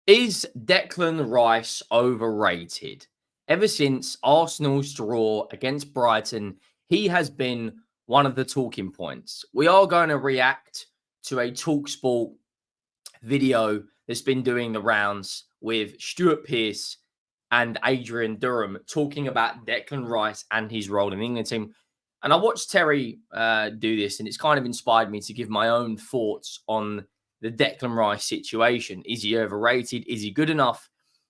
Is Declan Rice overrated? Ever since Arsenal's draw against Brighton, he has been one of the talking points. We are going to react to a talkSPORT video that's been doing the rounds with Stuart Pearce and Adrian Durham talking about Declan Rice and his role in the England team. And I watched Terry do this, and it's kind of inspired me to give my own thoughts on the Declan Rice situation. Is he overrated? Is he good enough?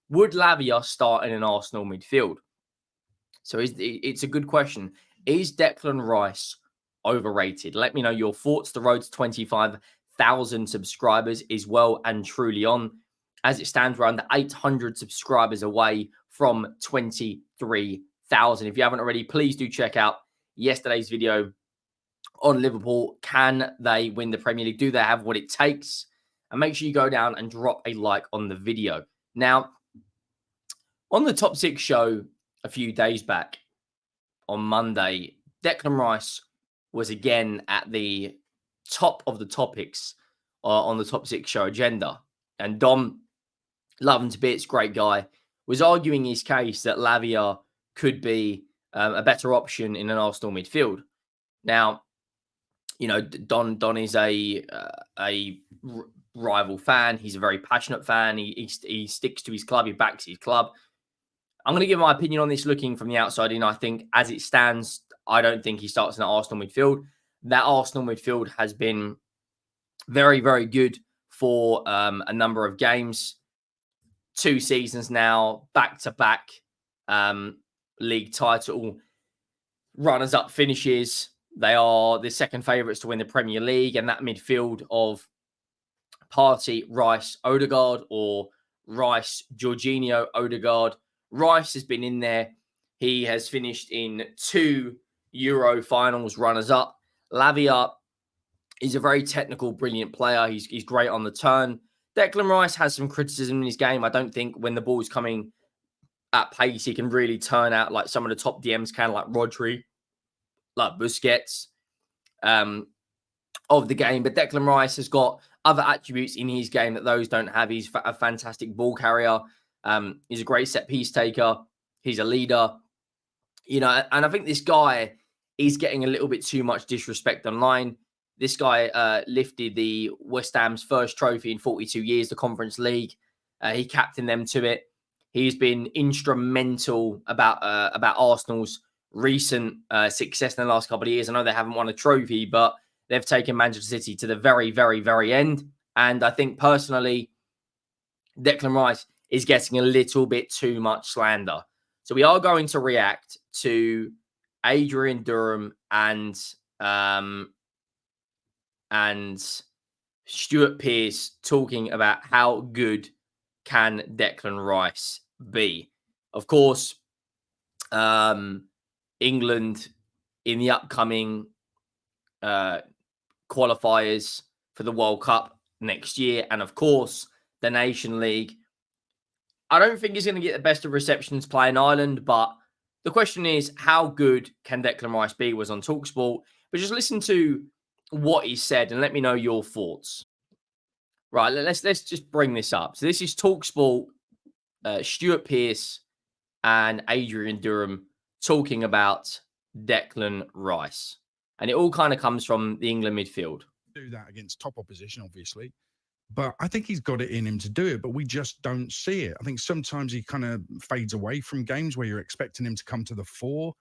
Would Lavia start in an Arsenal midfield? So it's a good question. Is Declan Rice overrated? Let me know your thoughts. The road to 25,000 subscribers is well and truly on. As it stands, we're under 800 subscribers away from 23,000. If you haven't already, please do check out yesterday's video on Liverpool. Can they win the Premier League? Do they have what it takes? And make sure you go down and drop a like on the video. Now, on the Top 6 show a few days back on Monday, Declan Rice was again at the top of the topics on the Top 6 show agenda. And Dom, love him to bits, great guy, was arguing his case that Lavia could be a better option in an Arsenal midfield. Now, you know, Don is a rival fan. He's a very passionate fan. He sticks to his club. He backs his club. I'm going to give my opinion on this looking from the outside in. I think as it stands, I don't think he starts in an Arsenal midfield. That Arsenal midfield has been very, very good for a number of games. 2 seasons now, back-to-back league title, runners-up finishes. They are the second favourites to win the Premier League, and that midfield of Partey, Rice, Odegaard, or Rice, Jorginho, Odegaard. Rice has been in there. He has finished in 2 Euro finals runners-up. Lavia is a very technical, brilliant player. He's great on the turn. Declan Rice has some criticism in his game. I don't think when the ball is coming at pace, he can really turn out like some of the top DMs can, like Rodri, like Busquets of the game. But Declan Rice has got other attributes in his game that those don't have. He's a fantastic ball carrier. He's a great set piece taker. He's a leader. You know, and I think this guy is getting a little bit too much disrespect online. This guy lifted the West Ham's first trophy in 42 years, the Conference League. He captained them to it. He's been instrumental about Arsenal's recent success in the last couple of years. I know they haven't won a trophy, but they've taken Manchester City to the very, very, very end. And I think personally, Declan Rice is getting a little bit too much slander. So we are going to react to Adrian Durham and Stuart Pearce talking about how good can Declan Rice be. Of course, England in the upcoming qualifiers for the World Cup next year, and of course, the Nation League. I don't think he's going to get the best of receptions playing Ireland, but the question is, how good can Declan Rice be? Was on talkSPORT. But just listen to what he said and let me know your thoughts. Right, let's just bring this up. So this is talkSPORT, Stuart Pearce and Adrian Durham talking about Declan Rice. And it all kind of comes from the England midfield. Do that against top opposition, obviously. But I think he's got it in him to do it, but we just don't see it. I think sometimes he kind of fades away from games where you're expecting him to come to the fore.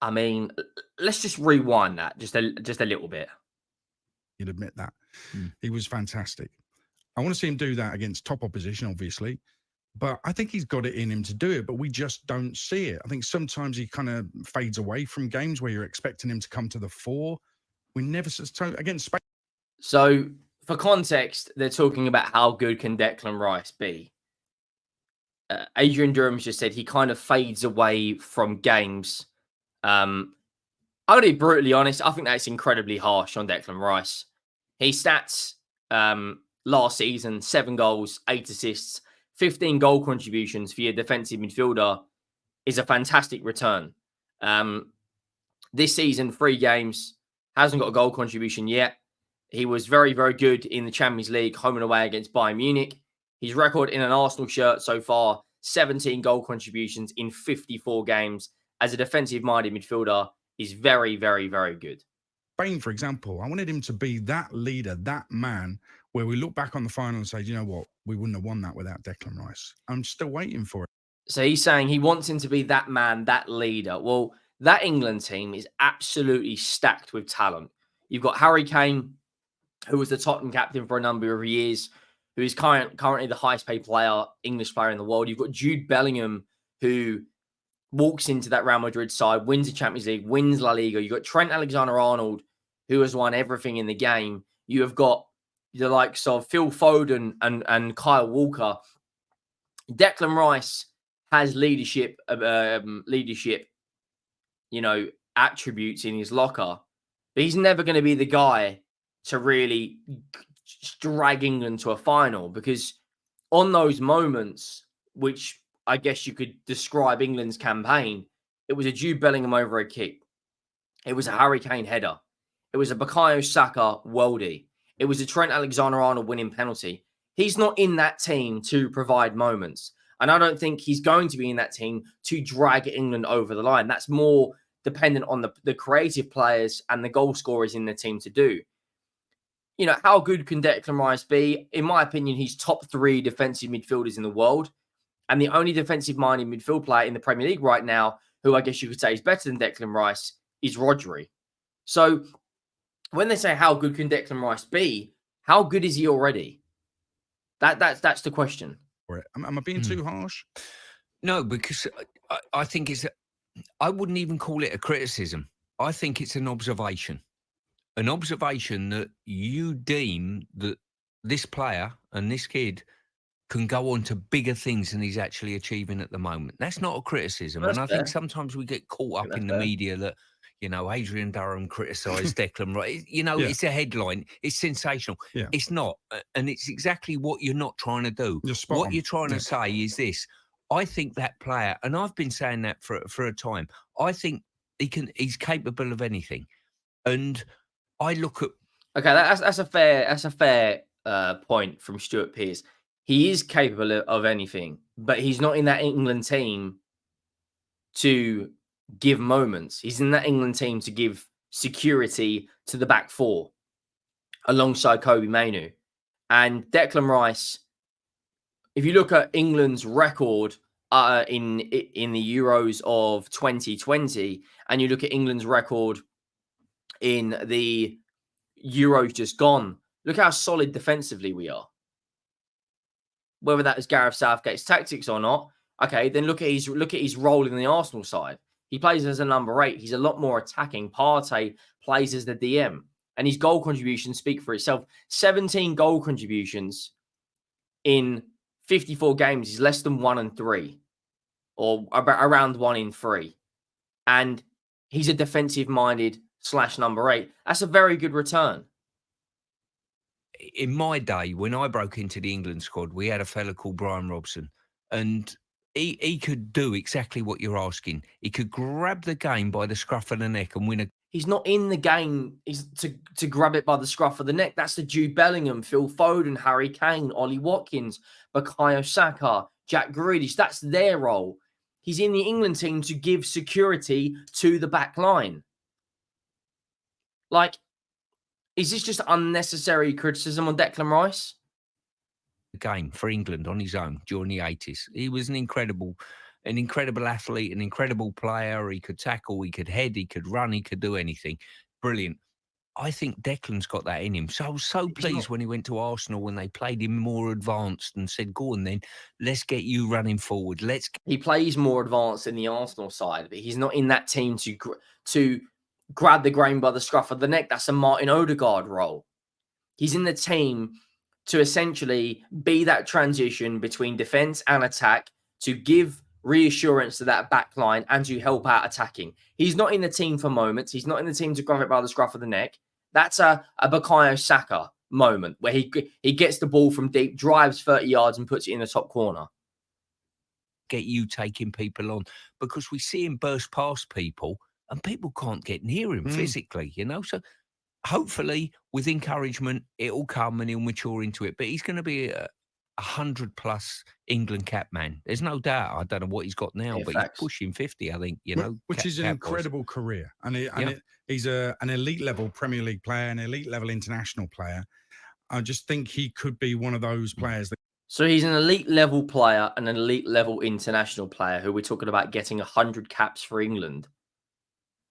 I mean, let's just rewind that just a little bit. You'd admit that. He was fantastic. I want to see him do that against top opposition, obviously. But I think he's got it in him to do it, but we just don't see it. I think sometimes he kind of fades away from games where you're expecting him to come to the fore. We never against Spain. So, for context, they're talking about how good can Declan Rice be. Adrian Durham's just said he kind of fades away from games. I'm going to be brutally honest. I think that's incredibly harsh on Declan Rice. His stats last season, 7 goals, 8 assists, 15 goal contributions for your defensive midfielder is a fantastic return. This season, 3 games, hasn't got a goal contribution yet. He was very, very good in the Champions League, home and away against Bayern Munich. His record in an Arsenal shirt so far, 17 goal contributions in 54 games as a defensive-minded midfielder is very, very, very good. Spain, for example, I wanted him to be that leader, that man, where we look back on the final and say, you know what, we wouldn't have won that without Declan Rice. I'm still waiting for it. So he's saying he wants him to be that man, that leader. Well, that England team is absolutely stacked with talent. You've got Harry Kane, who was the Tottenham captain for a number of years, who is currently the highest paid English player in the world. You've got Jude Bellingham, who walks into that Real Madrid side, wins the Champions League, wins La Liga. You've got Trent Alexander-Arnold, who has won everything in the game. You have got the likes of Phil Foden and Kyle Walker. Declan Rice has leadership, attributes in his locker, but he's never going to be the guy to really drag England to a final, because on those moments, which I guess you could describe England's campaign, it was a Jude Bellingham over a kick. It was a Harry Kane header. It was a Bukayo Saka worldie. It was a Trent Alexander-Arnold winning penalty. He's not in that team to provide moments. And I don't think he's going to be in that team to drag England over the line. That's more dependent on the creative players and the goal scorers in the team to do. You know, how good can Declan Rice be? In my opinion, he's top 3 defensive midfielders in the world. And the only defensive-minded midfield player in the Premier League right now, who I guess you could say is better than Declan Rice, is Rodri. So when they say how good can Declan Rice be, how good is he already? That's the question. Am I being too harsh? No, because I think I wouldn't even call it a criticism. I think it's an observation. An observation that you deem that this player and this kid can go on to bigger things than he's actually achieving at the moment. That's not a criticism. That's and I fair. think sometimes we get caught up in the media that, Adrian Durham criticised Declan Rice. It's a headline. It's sensational. Yeah. It's not. And it's exactly what you're not trying to do. What you're trying to say is this. I think that player, and I've been saying that for a time, I think he's capable of anything. And I look at... Okay, that's a fair point from Stuart Pearce. He is capable of anything, but he's not in that England team to give moments. He's in that England team to give security to the back four alongside Kobe Mainoo. And Declan Rice, if you look at England's record in the Euros of 2020, and you look at England's record in the Euros just gone, look how solid defensively we are. Whether that is Gareth Southgate's tactics or not, okay, then look at his role in the Arsenal side. He plays as a number 8. He's a lot more attacking. Partey plays as the DM. And his goal contributions speak for itself. 17 goal contributions in 54 games is less than 1 in 3. Or around 1 in 3. And he's a defensive-minded / number 8. That's a very good return. In my day, when I broke into the England squad, we had a fella called Brian Robson. And he could do exactly what you're asking. He could grab the game by the scruff of the neck and win a... He's not in the game to grab it by the scruff of the neck. That's the Jude Bellingham, Phil Foden, Harry Kane, Ollie Watkins, Bukayo Saka, Jack Grealish. That's their role. He's in the England team to give security to the back line. Like, is this just unnecessary criticism on Declan Rice? Game for England on his own during the 80s. He was an incredible athlete, an incredible player. He could tackle, he could head, he could run, he could do anything. Brilliant. I think Declan's got that in him. So I was so pleased when he went to Arsenal when they played him more advanced and said, go on then, let's get you running forward. He plays more advanced in the Arsenal side, but he's not in that team to grab the game by the scruff of the neck. That's a Martin Odegaard role. He's in the team to essentially be that transition between defense and attack, to give reassurance to that back line and to help out attacking. He's not in the team for moments. He's not in the team to grab it by the scruff of the neck. That's a Bukayo Saka moment where he gets the ball from deep, drives 30 yards and puts it in the top corner. Get you taking people on, because we see him burst past people and people can't get near him physically, So hopefully with encouragement, it'll come and he'll mature into it. But he's going to be 100+ England cap man. There's no doubt. I don't know what he's got now, Yeah, but facts. he's pushing 50, I think, Which is an cap-wise. incredible career. He's an elite level Premier League player, an elite level international player. I just think he could be one of those players that. So he's an elite level player and an elite level international player who we're talking about getting 100 caps for England.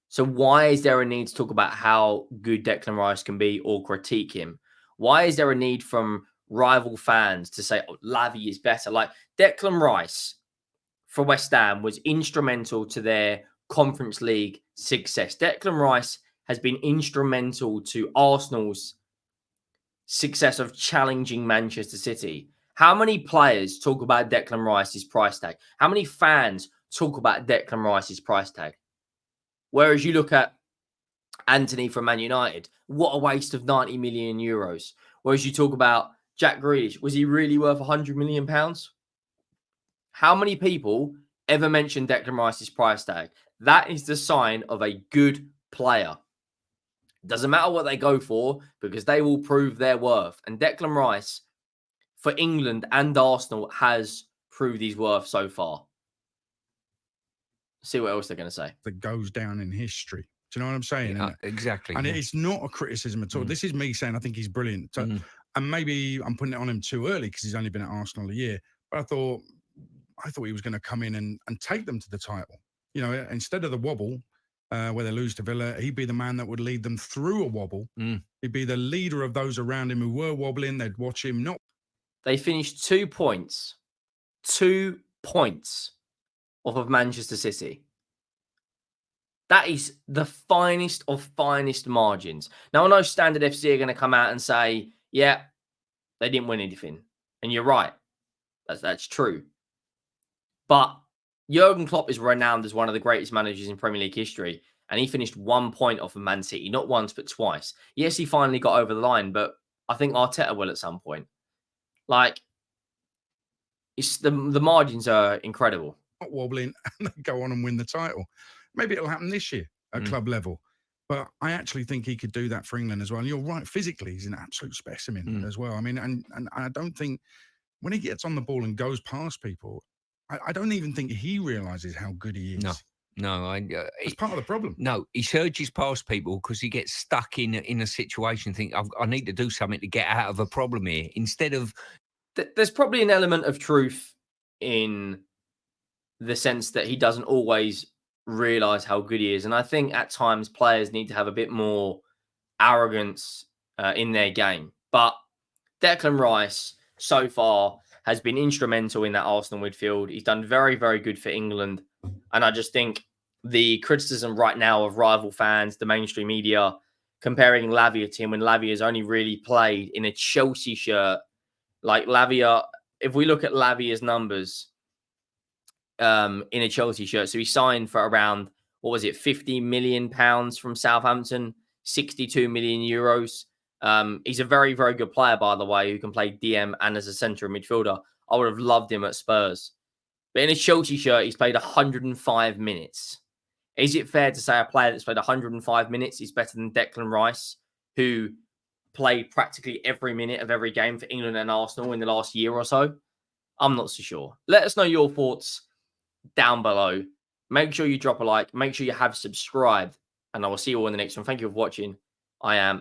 So why is there a need to talk about how good Declan Rice can be or critique him? Why is there a need from rival fans to say, oh, Lavie is better? Like Declan Rice for West Ham was instrumental to their Conference League success. Declan Rice has been instrumental to Arsenal's success of challenging Manchester City. How many players talk about Declan Rice's price tag? How many fans talk about Declan Rice's price tag? Whereas you look at Anthony from Man United, what a waste of 90 million euros. Whereas you talk about Jack Grealish, was he really worth 100 million pounds? How many people ever mention Declan Rice's price tag? That is the sign of a good player. Doesn't matter what they go for because they will prove their worth. And Declan Rice for England and Arsenal has proved his worth so far. See what else they're going to say. That goes down in history. Do you know what I'm saying? Yeah, exactly. And it's not a criticism at all. This is me saying I think he's brilliant. So, and maybe I'm putting it on him too early because he's only been at Arsenal a year. But I thought he was going to come in and take them to the title. You know, instead of the wobble where they lose to Villa, he'd be the man that would lead them through a wobble. He'd be the leader of those around him who were wobbling. They'd watch him not. They finished 2 points. 2 points off of Manchester City. That is the finest of finest margins. Now, I know Standard FC are going to come out and say, yeah, they didn't win anything. And you're right. That's true. But Jurgen Klopp is renowned as one of the greatest managers in Premier League history. And he finished 1 point off of Man City. Not once, but twice. Yes, he finally got over the line, but I think Arteta will at some point. Like, the margins are incredible. Not wobbling and they go on and win the title. Maybe it'll happen this year at club level. But I actually think he could do that for England as well. And you're right, physically, he's an absolute specimen as well. I mean, and I don't think when he gets on the ball and goes past people, I don't even think he realises how good he is. No, it's part of the problem. No, he surges past people because he gets stuck in a situation, think I need to do something to get out of a problem here. Instead of... There's probably an element of truth in the sense that he doesn't always realise how good he is. And I think at times players need to have a bit more arrogance in their game. But Declan Rice, so far, has been instrumental in that Arsenal midfield. He's done very, very good for England. And I just think the criticism right now of rival fans, the mainstream media, comparing Lavia to him when Lavia has only really played in a Chelsea shirt. Like Lavia, if we look at Lavia's numbers in a Chelsea shirt, so he signed for around, what was it, £50 million from Southampton, 62 million euros. He's a very, very good player, by the way, who can play DM and as a centre midfielder. I would have loved him at Spurs. But in a Chelsea shirt, he's played 105 minutes. Is it fair to say a player that's played 105 minutes is better than Declan Rice, who played practically every minute of every game for England and Arsenal in the last year or so? I'm not so sure. Let us know your thoughts down below. Make sure you drop a like. Make sure you have subscribed. And I will see you all in the next one. Thank you for watching. I am